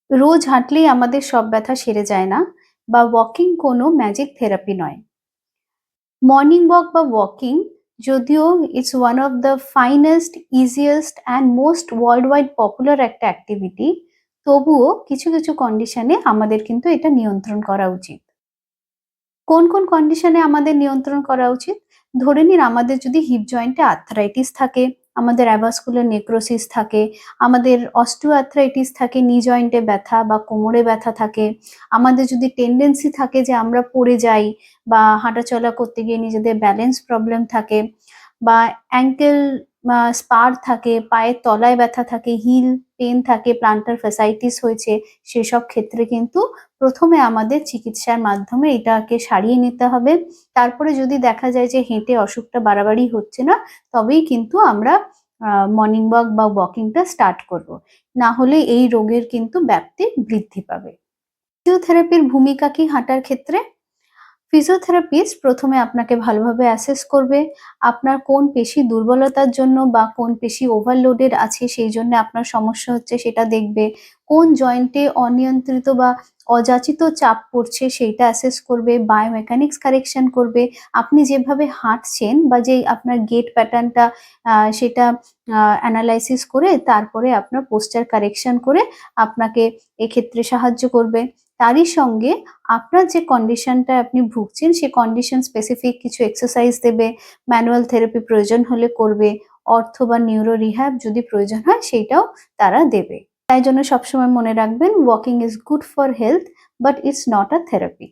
রোজ হাঁটলেই আমাদের সব ব্যথা সেরে যায় না, বা ওয়াকিং কোনো ম্যাজিক থেরাপি নয়। মর্নিং ওয়াক বা ওয়াকিং যদিও it's one of the finest, easiest and most world wide popular একটা অ্যাক্টিভিটি, তবুও কিছু কিছু কন্ডিশনে আমাদের কিন্তু এটা নিয়ন্ত্রণ করা উচিত। কোন কোন কন্ডিশনে আমাদের নিয়ন্ত্রণ করা উচিত? ধরে নিন আমাদের যদি হিপ জয়েন্টে আর্থ্রাইটিস থাকে, আমাদের অ্যাভাস্কুলার নেক্রোসিস থাকে, আমাদের অস্টিওআর্থ্রাইটিস থাকে, নি জয়েন্টে ব্যথা বা কোমরে ব্যথা থাকে, আমাদের যদি টেন্ডেন্সি থাকে যে আমরা পড়ে যাই বা হাঁটাচলা করতে গিয়ে নিজেদের ব্যালেন্স প্রবলেম থাকে, বা অ্যাঙ্কেল স্পার থাকে, পায়ের তলায় ব্যথা থাকে, হিল পেন থাকে, প্লান্টার ফ্যাসাইটিস হয়েছে, সেসব ক্ষেত্রে কিন্তু প্রথমে আমাদের চিকিৎসার মাধ্যমে এটাকে সারিয়ে নিতে হবে। তারপরে যদি দেখা যায় যে হেঁটে অসুখটা বাড়াবাড়ি হচ্ছে না, তবেই কিন্তু আমরা মর্নিং ওয়াক বা ওয়াকিংটা স্টার্ট করব। না হলে এই রোগের কিন্তু ব্যাপ্তি বৃদ্ধি পাবে। ফিজিওথেরাপির ভূমিকা কি হাঁটার ক্ষেত্রে? ফিজিওথেরাপিস্ট প্রথমে আপনাকে ভালোভাবে অ্যাসেস করবে। আপনার কোন পেশি দুর্বলতার জন্য বা কোন পেশি ওভারলোডেড আছে সেই জন্য আপনার সমস্যা হচ্ছে সেটা দেখবে। কোন জয়েন্টে অনিয়ন্ত্রিত বা অযাচিত চাপ পড়ছে সেইটা অ্যাসেস করবে। বায়োমেকানিক্স কারেকশন করবে। আপনি যেভাবে হাঁটছেন বা যেই আপনার গেট প্যাটার্নটা সেটা অ্যানালাইসিস করে তারপরে আপনার পোশ্চার কারেকশন করে আপনাকে এক্ষেত্রে সাহায্য করবে। তারই সঙ্গে আপনার যে কন্ডিশনটা আপনি ভুগছেন সে কন্ডিশন স্পেসিফিক কিছু এক্সারসাইজ দেবে, ম্যানুয়াল থেরাপি প্রয়োজন হলে করবে, অর্থো বা নিউরো রিহ্যাব যদি প্রয়োজন হয় সেইটাও তারা দেবে। তাই জন্য সবসময় মনে রাখবেন, walking is good for health but it's not a therapy.